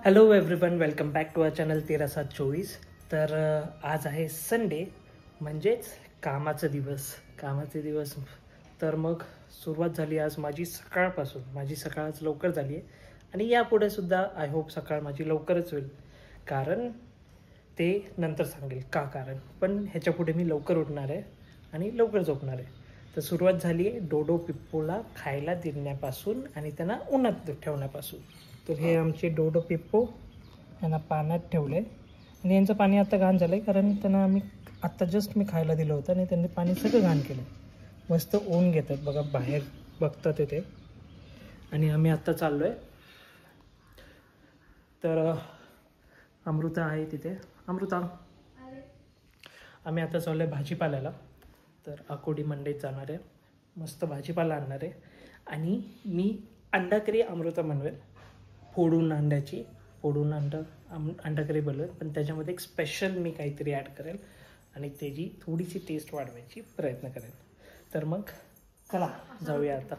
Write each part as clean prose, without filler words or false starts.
Hello everyone, welcome back to our channel 13/7/24. तर आज आहे संडे, म्हणजेच कामाचा दिवस. तर मग सुरुवात झाली आज माझी सकाळपासून. माझी सकाळ आज लवकर झाली आहे आणि यापुढे सुद्धा आय होप सकाळ माझी लवकरच होईल, कारण ते नंतर सांगेल का कारण. पण ह्याच्यापुढे मी लवकर उठणार आहे आणि लवकर झोपणार आहे. तर सुरुवात झाली आहे डोडो पिप्पोला खायला देण्यापासून आणि त्यांना उन्हात ठेवण्यापासून. तर हे आमचे डोडो पिप्पो यांना पाण्यात ठेवले आणि यांचं पाणी आता घाण झालं आहे, कारण त्यांना आत्ता जस्ट मी खायला दिलं होतं आणि त्यांनी पाणी सगळं घाण केलं. मस्त ऊन घेतात बघा, बाहेर बघतात ते. आणि आम्ही आत्ता चाललो आहे. तर अमृता आहे तिथे. अमृता, आम्ही आता चाललो आहे भाजीपाल्याला. तर आकोडी मंडईत जाणार आहे, मस्त भाजीपाला आणणार आहे. आणि मी अंडा करी अमृता बनवेल, फोडून अंडा करी बनवेल. पण त्याच्यामध्ये एक स्पेशल मी काहीतरी ॲड करेल आणि त्याची थोडीशी टेस्ट वाढवायची प्रयत्न करेल. तर मग चला जाऊया आता.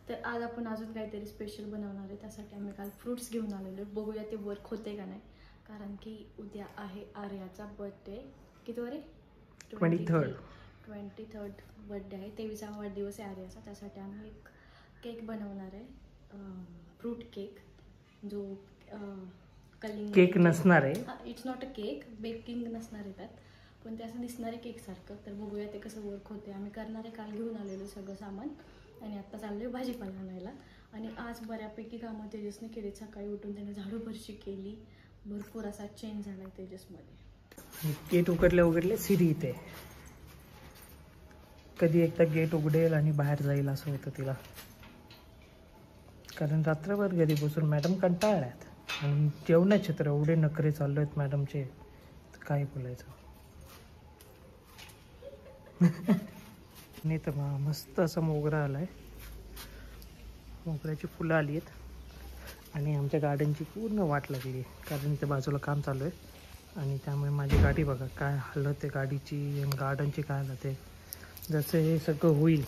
तर आज आपण अजून काहीतरी स्पेशल बनवणार आहे. त्यासाठी आम्ही काल फ्रूट्स घेऊन आलेलो. बघूया ते वर्क होते का नाही, कारण की उद्या आहे आर्याचा बर्थडे. किती वारी? 23rd बर्थडे आहे. 23वा वाढदिवस आहे आर्याचा. त्यासाठी आम्ही एक केक बनवणार आहे, फ्रूट केक, जो कलिंग केक नसणार आहे. It's not a cake, baking नसणार आहे त्यात, पण ते असं दिसणार आहे केकसारखं. तर बघूया ते कसं वर्क होते. आम्ही करणार आहे, काल घेऊन आलेलो सगळं सामान आणि आत्ता चाललो आहे भाजीपाला आणायला. आणि आज बऱ्यापैकी कामं तेजसने केली. सकाळी उठून त्याने झाडू फरशी केली. भरपूर असा चेंज झाला आहे तेजसमध्ये. गेट उघडले सिरी इथे. कधी एकदा गेट उघडेल आणि बाहेर जाईल असं होतं तिला, कारण रात्रभर घरी बसून मॅडम कंटाळल्यात आणि जेवणाचे तर एवढे नखरे चालू आहेत मॅडमचे, तर काय बोलायचं. नाही तर मस्त असा मोगरा आला आहे, मोगऱ्याची फुलं आली आहेत आणि आमच्या गार्डनची पूर्ण वाट लागली आहे, कारण त्या बाजूला काम चालू आहे. आणि त्यामुळे माझी गाडी बघा काय हालत आहे गाडीची आणि गार्डनची काय हालत आहे. जसं हे सगळं होईल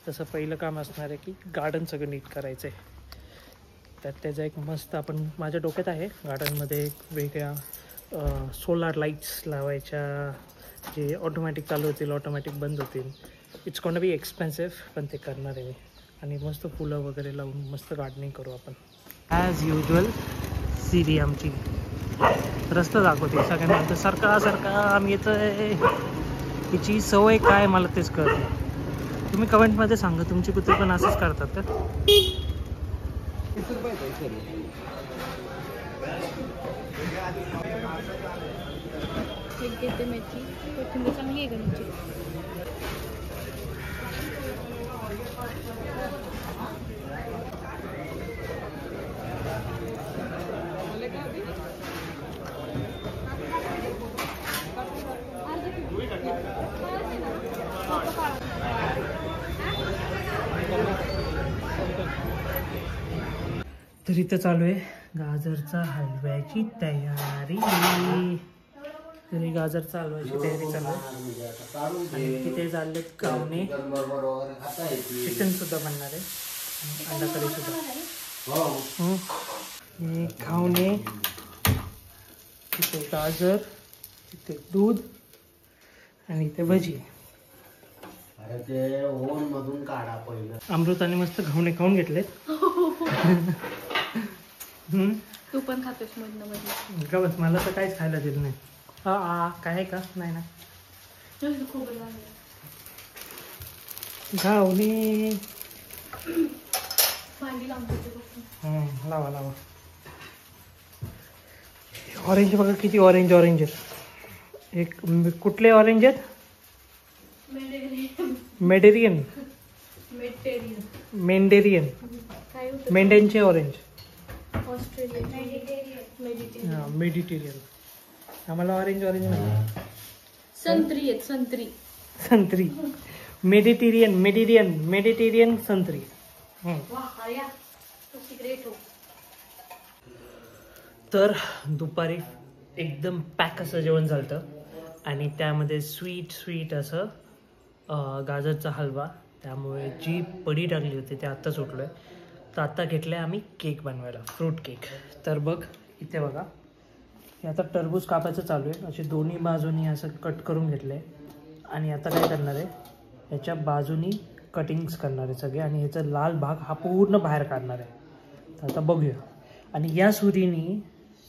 तसं पहिलं काम असणार आहे की गार्डन सगळं नीट करायचं आहे. त्याचा एक मस्त आपण माझ्या डोक्यात आहे, गार्डनमध्ये एक वेगळ्या सोलार लाईट्स लावायच्या, जे ऑटोमॅटिक चालू होतील, ऑटोमॅटिक बंद होतील. इट्स गोना बी एक्सपेन्सिव्ह, पण ते करणार आहे मी. आणि मस्त फुलं वगैरे लावून मस्त गार्डनिंग करू आपण. ॲज युजल सिरी आमची रस्ता दाखवते सगळ्यांना. सरका आम्ही येतो आहे. हिची सवय काय मला तेच कळते. तुम्ही कमेंटमध्ये सांगा, तुमची कुत्रे पण असंच करतात का? एक देते मेथी, कोथिंबीर चांगली आहे गणची. तर इथं चालू आहे गाजरचा हलव्याची तयारी. तरी गाजरचा हलव्याची तयारी चालू आहे. आणि तिथे चाललेत कावणे, चिकन सुद्धा बनणार आहे, अंडा करी सुद्धा. हे खावणे, तिथे गाजर, तिथे दूध आणि इथे भजी. अमृताने मस्त घावणे खाऊन घेतलेत. तू पण खातोस मधनं का बस, मला तर काहीच खायला दिलं नाही. काय आहे का? नाही ना. घावणे लावा. ऑरेंज बघा किती ऑरेंज आहेत. एक कुठले ऑरेंज आहेत? मेडेरियन, मेंढ्यांचे ऑरेंज. मेडिटेरियन. आम्हाला ऑरेंज नाही, संत्री आहेत, संत्री. मेडिटेरियन संत्री. तर दुपारी एकदम पॅक असं जेवण झालं आणि त्यामध्ये स्वीट असं गाजरचा हलवा. त्यामुळे जी पडी टाकली होती ते आत्ताच उठलो आहे. तर आता घेतलं आम्ही केक बनवायला, फ्रूट केक. तर बघ इथे बघा, हे आता टरबूज कापायचं चालू आहे. असे दोन्ही बाजूनी असं कट करून घेतलं आहे आणि आता काय करणार आहे, ह्याच्या बाजूनी कटिंग्स करणार आहे सगळे आणि ह्याचा लाल भाग हा पूर्ण बाहेर काढणार आहे. तर आता बघूया. आणि या सुरीनी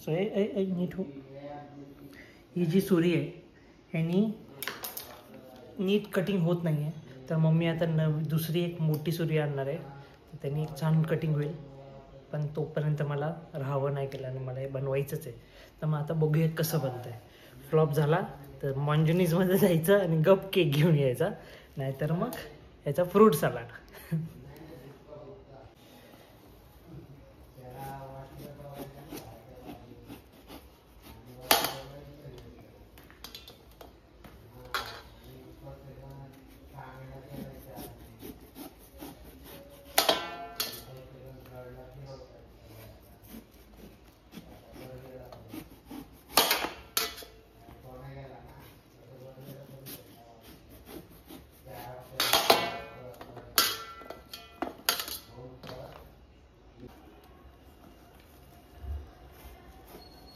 नीट हो, ही जी सुरी आहे ह्यानी नीट कटिंग होत नाही आहे. तर मम्मी आता दुसरी एक मोठी सुरी आणणार आहे, तर त्यांनी एक छान कटिंग होईल. पण तोपर्यंत मला राहावं नाही केलं आणि मला हे बनवायचंच आहे. तर मग आता बघूया कसं बनतं आहे. फ्लॉप झाला तर मॉन्जनीजमध्ये जायचं आणि गप केक घेऊन यायचा, नाहीतर मग याचा फ्रूट सलाड.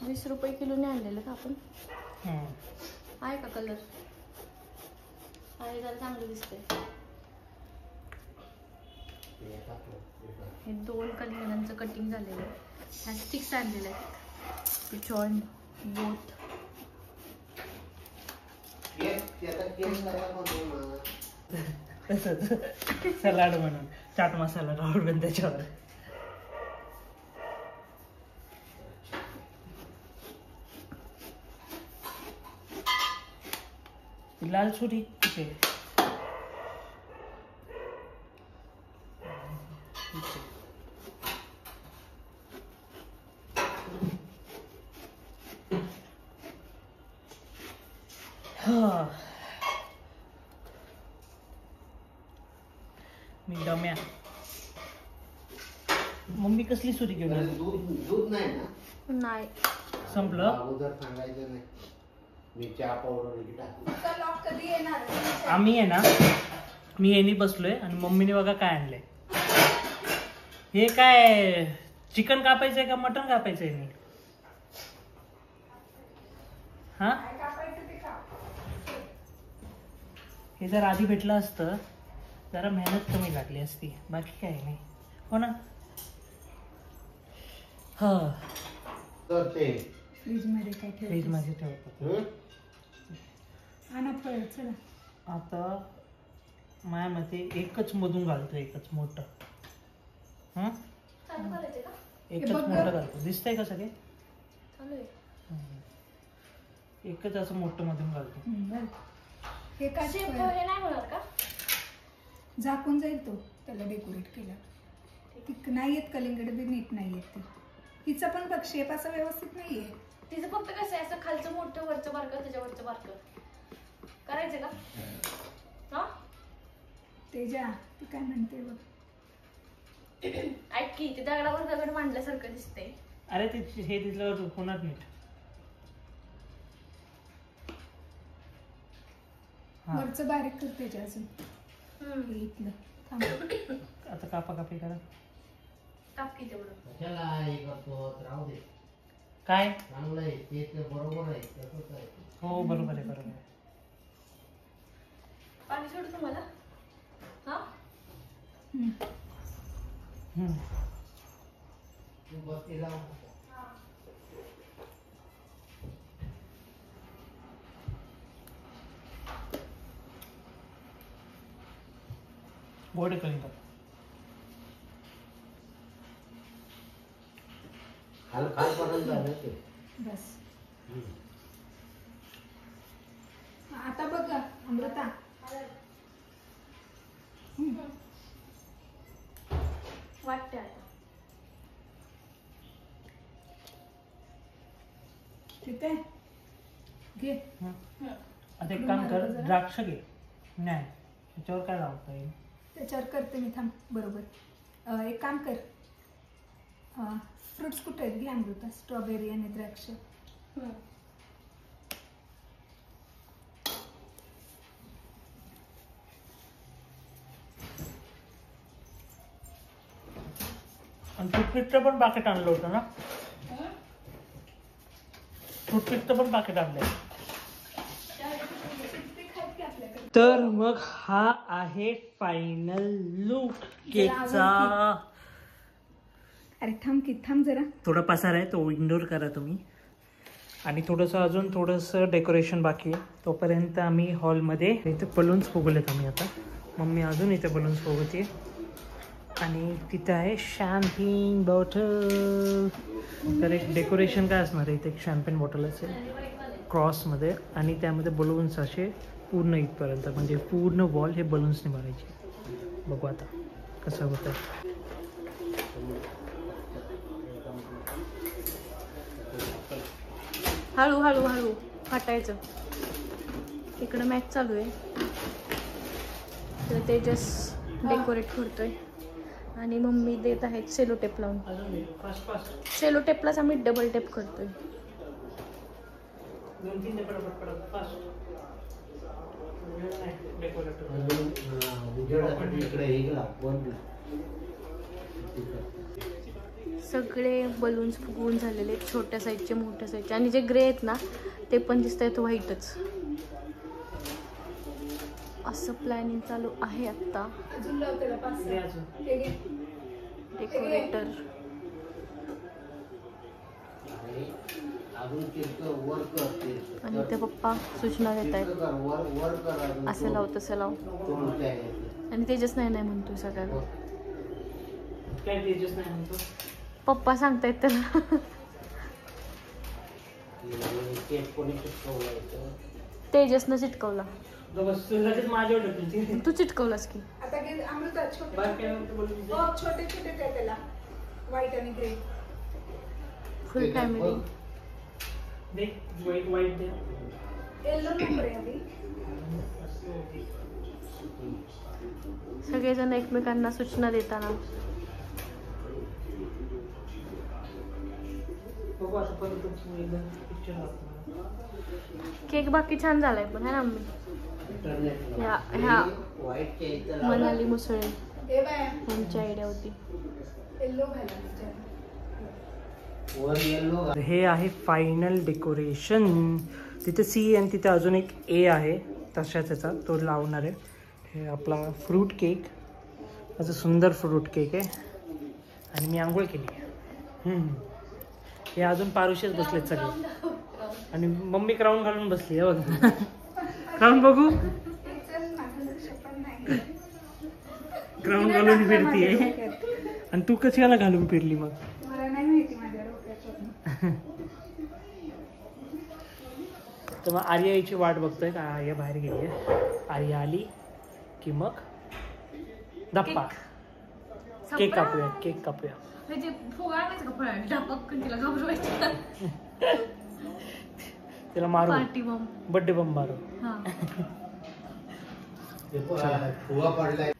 20 रुपये किलोने आणलेलं का आपण? हम्म. आहे का कलर? आहे, जरा चांगलं दिसतंय. हे 2 कलिंगडांचं कटिंग झालेलं आहे. ह्या स्टिक्स आणलेल्या आहेत. Join both. तसंच सलाड म्हणून चाट मसाला राहून त्याच्यावर. लाल सुरी कुठे? मी दम्या. मम्मी कसली सुरी घेऊन आली? दूध नाही ना? नाही. संपलं. अगोदर सांगायचं नाही. मी चहा पावडर कधी येणार? आम्ही आहे ना, मी यांनी बसलोय आणि मम्मीने बघा काय आणलंय. हे काय चिकन कापायचंय का मटन कापायचंय? मी हा, हे जर आधी भेटलं असतं जरा मेहनत कमी लागली असती, बाकी काय नाही. हो ना? हा, तर ते फ्रीज मध्ये काय ठेव? फ्रीज मध्ये ठेवतो. आणा फळ. चला आता माझ्या मते एकच मधून घालतो, एकच मोठं. हं, चालू करायचे का? एकच मोठं घालतो. दिसतंय का सगळे? चालू आहे. एकच असं मोठं मधून घालतो. बरं. हे काय शेप फळ? हे नाही होणार का? झाकून जाईल तो, त्याला डेकोरेट केला. ती नाही येत कलिंगड बी नीट नाही येत. ती हिचा पण बघ शेप असा व्यवस्थित नाहीये. तिचं फक्त कसं आहे, असं खालचं मोठं वरचं बारकं त्याच्यावरचं बारकं करायचं का? हा, तेजा ती काय म्हणते बघ. ऐक की, ते दगडावर दगड मांडल्यासारखं दिसतंय. अरे ते हे दिसल्यावर होणार नीट. हा, वरचं बारीक कर त्याच्या अजून. हे इथलं थांब. आता कापाकापी करा. टाक की तेवढं. कशाला हे करतो? राहू दे. काय? चांगलं आहे ते बरोबर आहे. तसंच आहे. हो बरोबर आहे, बरोबर आहे. पाणी सोड तुम्हाला. हा, हम्म. तू बसती राहू. गोड कलिंगड. खालपर्यंत झालं ते. बस. आता बघ ग, अमृता. वाटते आता. ठीक आहे, घे. आता एक काम कर, द्राक्ष घे. नाही त्याच्यावर काय लावता येईल? त्याच्यावर करते मी, थांब. बरोबर. एक काम कर, फ्रुट्स कुठे आहेत? घे अमृता. स्ट्रॉबेरी आणि द्राक्ष. टूथपिकचं पण पाकिट आणलं होतं ना, टूथपिकचं पण पाकिट आणलंय. तर मग हा आहे फायनल लुक केकचा. अरे थांब जरा. थोडा पसार आहे तो इग्नोर करा तुम्ही. आणि थोडंसं डेकोरेशन बाकी आहे. तोपर्यंत आम्ही हॉलमध्ये इथे बलून्स फुगवलेत आम्ही आता. मम्मी अजून इथे बलून्स फुगवते. आणि तिथं आहे शॅम्पेन बॉटल. तर एक डेकोरेशन काय असणार आहे, इथे एक शॅम्पेन बॉटल असेल क्रॉसमध्ये आणि त्यामध्ये बलून्स असे पूर्ण इथपर्यंत, म्हणजे पूर्ण वॉल हे बलून्सने भरायचे. बघू आता कसं होतं. हळू हळू हळू हटायचं. इकडं मॅच चालू आहे तर तेजस डेकोरेट करतोय आणि मम्मी देत आहेत सेलो टेप लावून. सेलो टेपलाच आम्ही डबल टेप करतोय. सगळे बलून्स फुगवून झालेले, छोट्या साईजचे मोठ्या साईजचे, आणि जे ग्रे आहेत ना ते पण दिसत आहेत व्हाईटच. असं प्लॅनिंग चालू आहे आता. डेकोरेटर आणि ते पप्पा सूचना देत आहेत, असं लाव तसं लाव. आणि तेजस नाही म्हणतोय सगळ्यांना. पप्पा सांगतायत त्याला. तेजसनं चिटकवला. तू चिटकवलास की. आता अमृता छोटे त्याला व्हाईट आणि ग्रे. फुल फॅमिली. येलो नंबर आहे. सगळेजण एकमेकांना सूचना देताना. केक बाकी छान झालाय पण है ना मम्मी. ह्या मनाली मुसळे यांची आयडिया होती. हे आहे फायनल डेकोरेशन. तिथे सी आणि तिथे अजून एक ए आहे तशाच याचा, तो लावणार आहे. हे आपला फ्रूट केक, असं सुंदर फ्रूट केक आहे. आणि मी आंघोळ केली. हे अजून पारुशेच बसलेत सगळे. आणि मम्मी क्राऊन घालून बसली आहे बघा. क्राऊन बघू. क्राऊन घालून फिरतीये. आणि तू कशाला घालून फिरली मग? मला नाही माहिती माझ्या डोक्यात. तर मग आर्या याची वाट बघतोय का आर्या बाहेर गेली आहे. आर्या आली की मग धप्पा केक कापूया. केक कापूया. तिला मारू. पार्टी बम. बर्थडे बम मारू. फुवा पडलाय.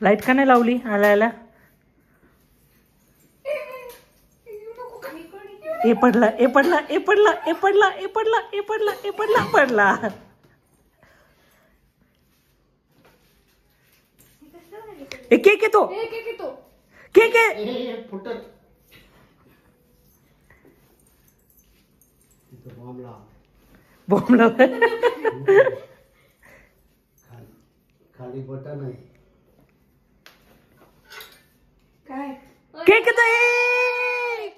लाईट का नाही लावली आला? ए पडला. केक येतो. केक आहे. फुटत बॉम्ब लाव. खाली बटन आहे. काय केक येतोय.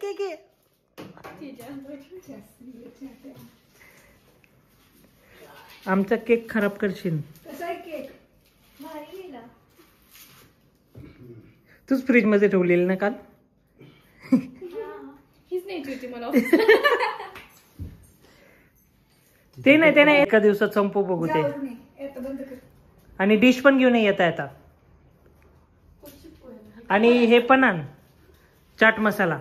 केक आहे. आमचा केक खराब करशील. कसा आहे केक? तूच फ्रीज मध्ये ठेवलेली ना काल. हीच न्यायची होती मला. ते नाही एका दिवसात संपू बघू ते. आणि डिश पण घेऊन येता. आणि हे पण आण चाट मसाला.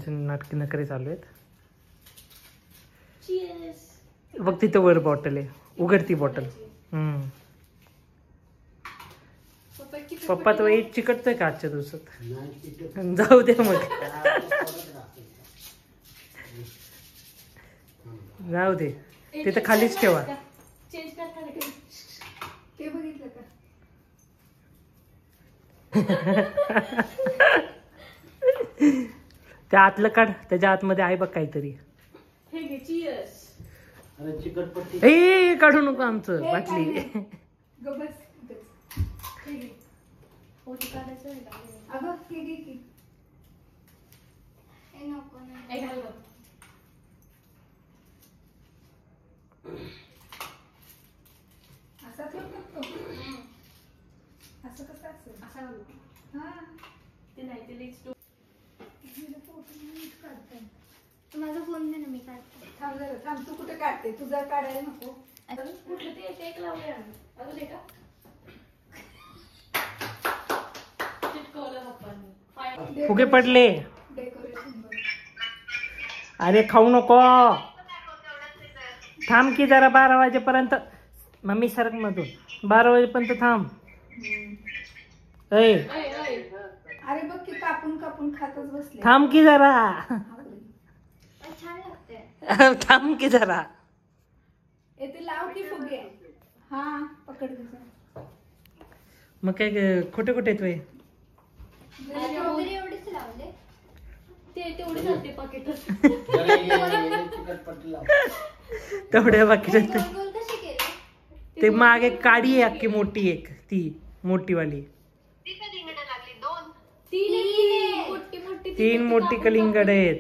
पोराचे नाटके नखरे चालू आहेत. Cheers. बघ तिथं वर बॉटल आहे, उघडती बॉटल. पप्पा तो एक चिकटतोय का आजच्या दिवसात? नाही तिथे जाऊ दे मग, जाऊ दे, तिथं खालीच ठेवा. चेंज करता का? ते बघितलं का? त्या आतलं काढ, त्याच्या आतमध्ये आहे बघ काहीतरी. हे घे cheers. अरे चिकटपट्टी ए काढू नको आमचं हे बाटली. काय नाही. ग बस इथेच. हे घे. फोटो काढायचं आहे का? अगं हे घे की. हे घाल गं. असा ठेवू शकतो. असं कसं असेल? असा घालू. हा. ते नाही ते लेट्स डू. हिला फोटो नीट काढता येईल. माझा फोन दे ना, मी काढते. थांब जरा, थांब. तू कुठे काढते? तुझा काढायला नको. कुठलं ते एक लावले अजून आहे का? चिटकवलं पप्पांनी. फुगे पडले. डेकोरेशन बघ. अरे खाऊ नको, थांब की जरा 12 वाजेपर्यंत. मम्मी सरक मधून 12 वाजेपर्यंत थांब. ऐ अरे बघ की कापून कापून खातच बसले. थांब की जरा, छान लागते. थांब की जरा. ते लाव की फुगे. हा पकड तुझा. मग काय खोटे खोटे येतोय? एवढेच लावले ते, तेवढे चालते पाकिटच. चिकटपट्टी लाव. तेवढ्या बाकी कसे केले? ते मागे काडी आहे अख्खी मोठी, एक ती मोठी वाली. तीन मोठी कलिंगड आहेत.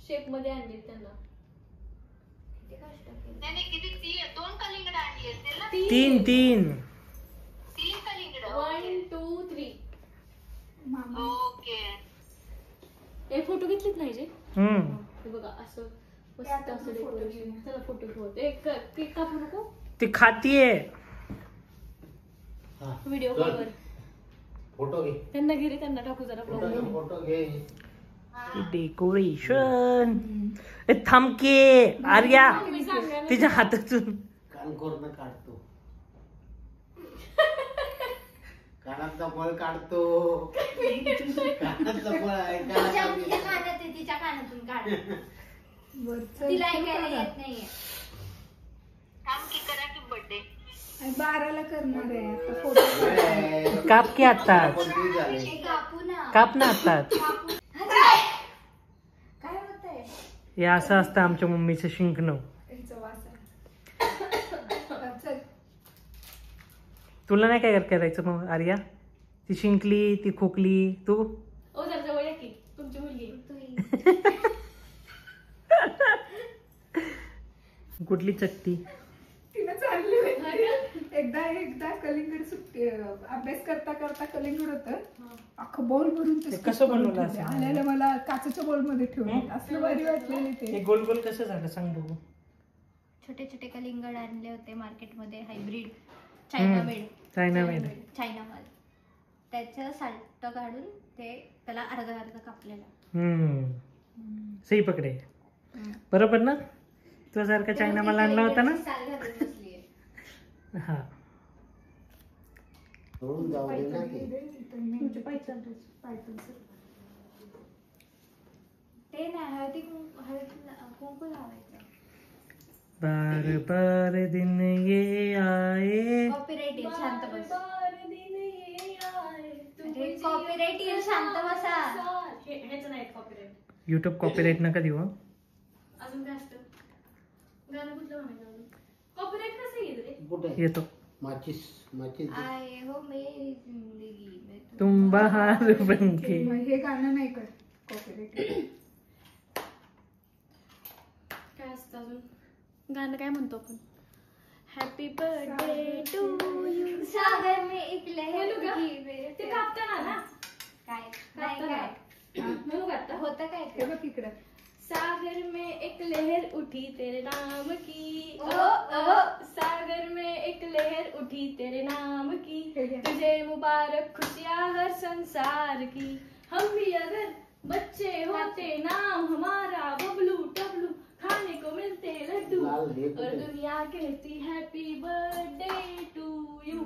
शेप मध्ये आणले त्यांना. तीन 1 2 3. हे फोटो घेतलेत नाही जे? हे बघा असं मस्त असं डेकोरेशन. चला फोटो घेऊ. एक केक कापू नको. ती खातीये. व्हिडिओ कॉलवर फोटो घे, त्यांना घे रे, त्यांना टाकू जरा फोटो घे, ब्लॉग. फोटो घे. डेकोरेशन. थांबके आर्या, तिच्या हातातून कान कोरण काढतो, कानातला फळ काढतो. कानातलं फळ आहे तिच्या कानातून काढ. वरचं तिला ठेव ऐकायला का? येत नाहीये. 12ला करणार आहे आता फोटो. ए, काप की आताच, आपण ते झाले. हे कापू ना. काप ना आताच. काय होतंय? हे असं असतं आमच्या मम्मीचं शिंकणं. यांचा वास आहे. चल. तुला नाही काय करायचं मग आर्या? ती शिंकली, ती खोकली, तू ओ जरा जवळ या की, तुमची मुलगी. कुठली चट्टी? तिला चालली एकदा कलिंगड सुट्टी अभ्यास करता करता कलिंगड होतं. अख्खं बॉल भरून ते कसं बनवलं असं? आल्याला मला काचेच्या बॉल मध्ये ठेवलं. असलं भारी वाटलेलं ते. हे गोल गोल कसं झालं सांग बघू. छोटे छोटे कलिंगड आणले होते मार्केटमध्ये, hybrid, China made. China made. China माल. त्याचं साल्ट काढून ते त्याला अर्धा अर्धा कापलेला. सही पकडे. बरोबर ना? तुझ्यासारखा चायना माल आणला होता ना? हा. सोडून जाऊ दे ना ते. ते नाही, हळदी कुंकू लावायचं. बार बार दिन ये आए. कॉपीराइट येईल, शांत बस. कॉपीराइट येईल, शांत बसा. हेच नाही कॉपीराइट. युट्यूब कॉपीराइट नका देऊ. अजून काय असतं? गाणं कुठलं म्हणायचं अजून? कॉपीराइट कसं येईल रे? कुठे येतो. माचीस माचीस आए हो मेरी जिंदगी में तुम बहार बनके. हे गाणं नाही कर कॉपीराइट. काय असतं अजून? गाणं काय म्हणतो आपण? Happy birthday to you. सागर में एक लहर उठी. ते कापताना ना काय काय म्हणू का होतं काय हे बघ इकडं. सागर में एक लहर उठी तेरे नाम की. सागर में एक लहर उठी तेरे नाम की. तुझे मुबारक खुशियाँ हर संसार की. हम भी अगर बच्चे होते नाम हमारा बबलू टबलू, खाने को मिलते लड्डू, लाल हे और कुठे? दुनिया कहती happy birthday to you,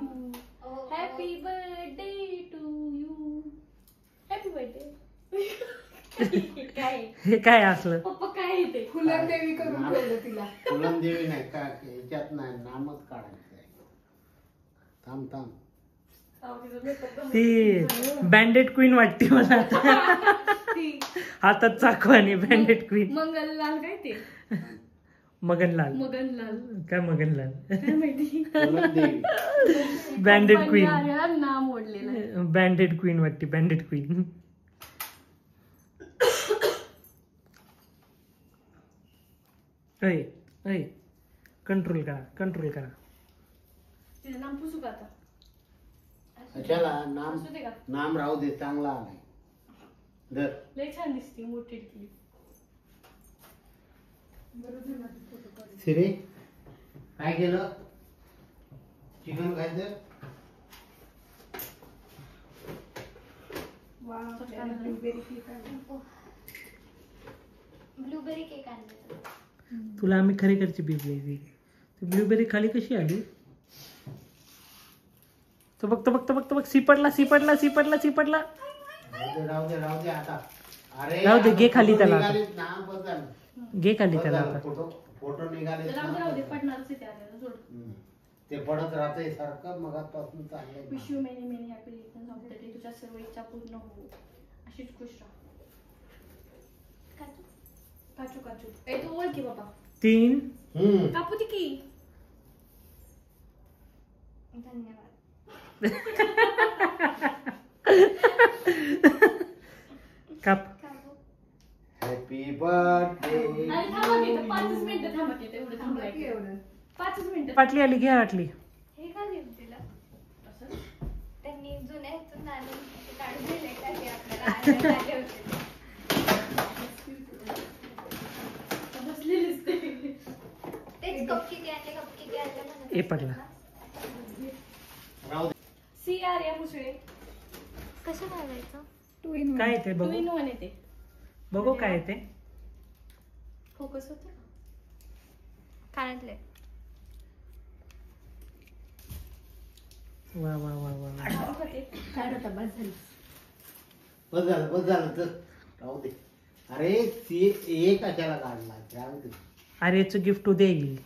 happy birthday to you, happy birthday. काय हे काय असलं? पप्पा काय आहे ते? फुलदेवी करून ठेवलं तिला. फुलंदेवी नाही का ह्याच्यात नाही, नामच काढायचं आहे. थांब थांब. ती बँडेड क्वीन वाटते मला आता. ती हातात चाकवाने बँडेड क्वीन. मंगललाल काय ते? मगनलाल. मगनलाल काय मगनलाल? काय माहिती. फुलंदेवी. Bandit queen. याला नाम ओढलेलं आहे. बँडेड क्वीन वाटते, बँडेड क्वीन. अय कंट्रोल करा, कंट्रोल करा. तिचं नाम पुसू का आता? कशाला नाम? असू दे का? नाम राहू दे, चांगला आलाय. धर. लय छान दिसते मोठी ती. सिरे काय केलं? चिकन खायचं? वा, ब्लूबेरी केक आहे. ब्लूबेरी केक आणले. तुला आम्ही खरेखरची ब्लूबेरी. ब्लूबेरी खाली कशी आली? तो बघ सिपडला. राहू दे आता. अरे राहू दे, घे खाली त्याला. निघालेत ना, बदल. घे खाली त्याला बदल, आता. फोटो निघाले राहू दे पडणारच आहे त्याला सोड. ते पडत राहतंय सारखं, मगापासून चाललंय. Wish you many many happy returns of the day. तुझ्या सर्व इच्छा पूर्ण हो, अशीच खुश राहा. काचू ए तू ओळखी बाबा. 3 कापू ती की. धन्यवाद. काप. Happy birthday. अरे थांबा की, 5 मिनिटं थांबा की, तेवढं थांबा थांबा की एवढं. 5 मिनिटं. पाटली आली, घ्या वाटली. हे का देऊ तिला? त्यांनी जुन्या ह्यातून आणून ते काढून दिले का ते आपल्याला आणायला आले होते. बसलेलीच ते. तेच कपकेक आणले म्हणत ए पडला. राहू दे. सी आर या मुसळे. कसं घालायचं? 2 in 1. काय येते 2 बघू, in 1 येते. बघू काय येते. फोकस होते. कानातले. वा वा वा वा. काढ आता, बस झाली. बस झालं तर राहू दे. अरे ते कशाला काढला? राहू दे. आर्यचं गिफ्ट उद्या येईल.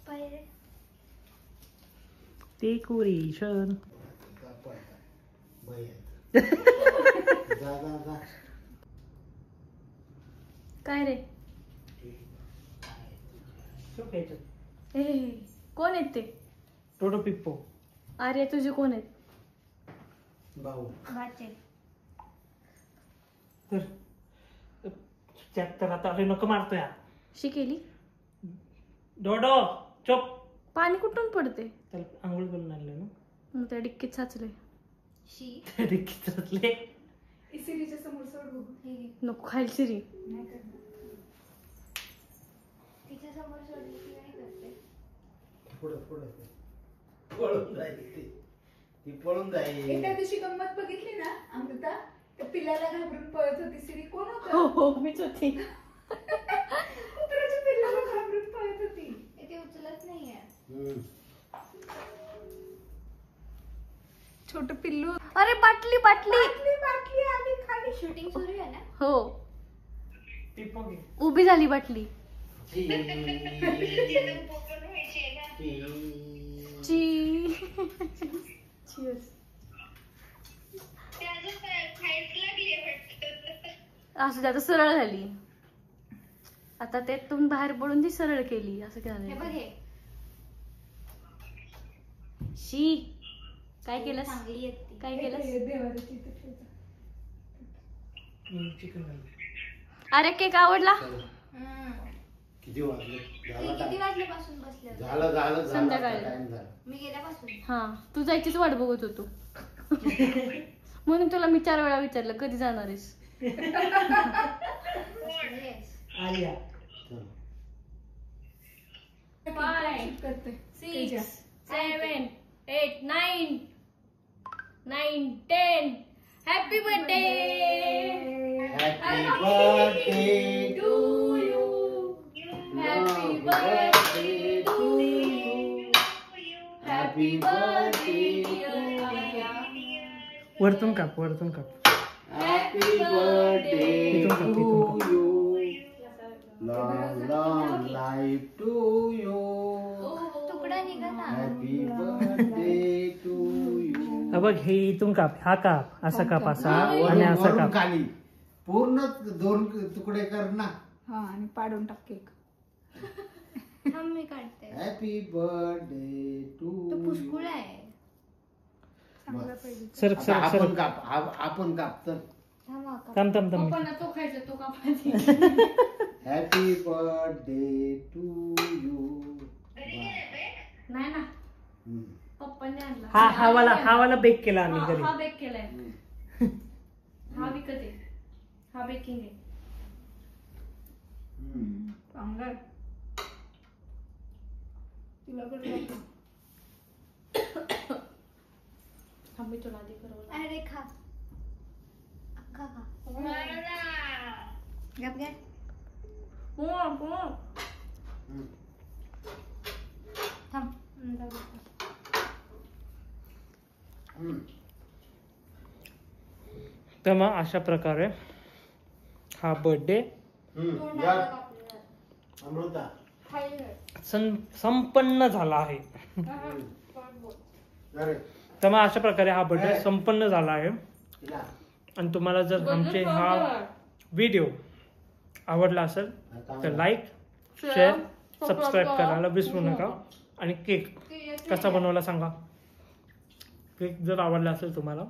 पहिले डेकोरेशन. जा. काय रे? ए कोण आहेत ते? टोटो पिप्पो. आर्य तुझे कोण आहेत? भाऊ. वाचे. तर त्यात आता आले नको मारतोय. शिकेली. डोडो चोप. पाणी कुठून पडते? त्याला आंघोळ करून आणलं ना. मग त्या डिक्कीत साचले. शी. रिक्कीतले. इसिरीच्या समोर सोड बघू. हे घे. नको खायला शिरी. नाही करणार. तिच्या समोर सोडली की नाही करते. पुढं पळून जाईल ती पळून जाईल. एका दिवशी गंमत बघितली ना अमृता, त्या पिल्लाला घाबरून पळत होती. सिरी कोण हो होतं? हो मीच होती. कुत्र्याच्या पिल्लाला घाबरून पळत होती. ते उचलत नाहीये. छोट पिल्लू. अरे बाटली बाटली. बाटली आली खाली. शूटिंग सुरू आहे ना? हो पिप्पो घे. उभी झाली बाटली. ची. Cheers. असं ते आता सरळ झाली. आता त्यातून बाहेर पडून ती सरळ केली. असं हे बघ केलं. हे. शी काय केलंस? चांगली आहेत ती. काय केलंस? देवाची इथे ठेवतो. चिकन. अरे केक आवडला? किती वाजले? ते किती वाजल्यापासून बसले होते? झालं संध्याकाळी. टाइम झाला. मी गेल्यापासून. हा तू जायचीच वाट बघत होतो. म्हणून तुला मी 4 वेळा विचारलं कधी जाणार आहेस. Yes. आर्या. Five, करते. 6, 7, 8, 9, 9, 10. Happy birthday. Happy birthday to you. Happy birthday to you. Happy birthday. वरतून काप, वरतून काप. हॅपी बर्थडे इथून काप, टू इथून काप. You. Long long life to you. तुकडा निघा ना. Happy birthday to you. हा बघ, हे इथून काप, हा काप, असा काप, असा आणि असा वरून काप. खाली पूर्ण 2 तुकडे कर ना. हा आणि पाडून टाक केक. थांब मी काढते. हॅपी बर्थडे टू तो पुष्कुळ आहे. चांगला पाहिजे. सरक सरक आपण सरक. काप, आपण काप तर. थांब आका. थांब थांब थांब. पप्पांना तो खायचा, तो कापायचा. Happy birthday to you. नाही ना, पप्पांनी आणला. हा वाला बेक केला आम्ही घरी. हा बेक केलाय. हा विकत आहे. हा बेकिंग आहे. चांगला आहे. तुला कसं थांब मी तुला आधी करवलं. अरे खा. अख्खा खा. गप घे. थांब. तर मग अशा प्रकारे हा बर्थडे अमृता संपन्न झाला आहे. अरे तर मग अशा प्रकारे हा बर्थडे आहे. संपन्न झाला आहे. तिला. आणि तुम्हाला जर आमचे हा व्हिडिओ आवडला असेल तर लाईक, शेअर, सबस्क्राईब करायला विसरू नका. आणि केक कसा बनवला सांगा. केक जर आवडला असेल तुम्हाला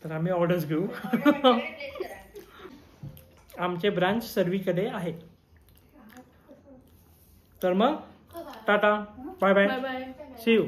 तर आम्ही ऑर्डर्स घेऊ. आमचे ब्रांच सर्वीकडे आहे. तर मग tata, bye bye, bye bye. See you.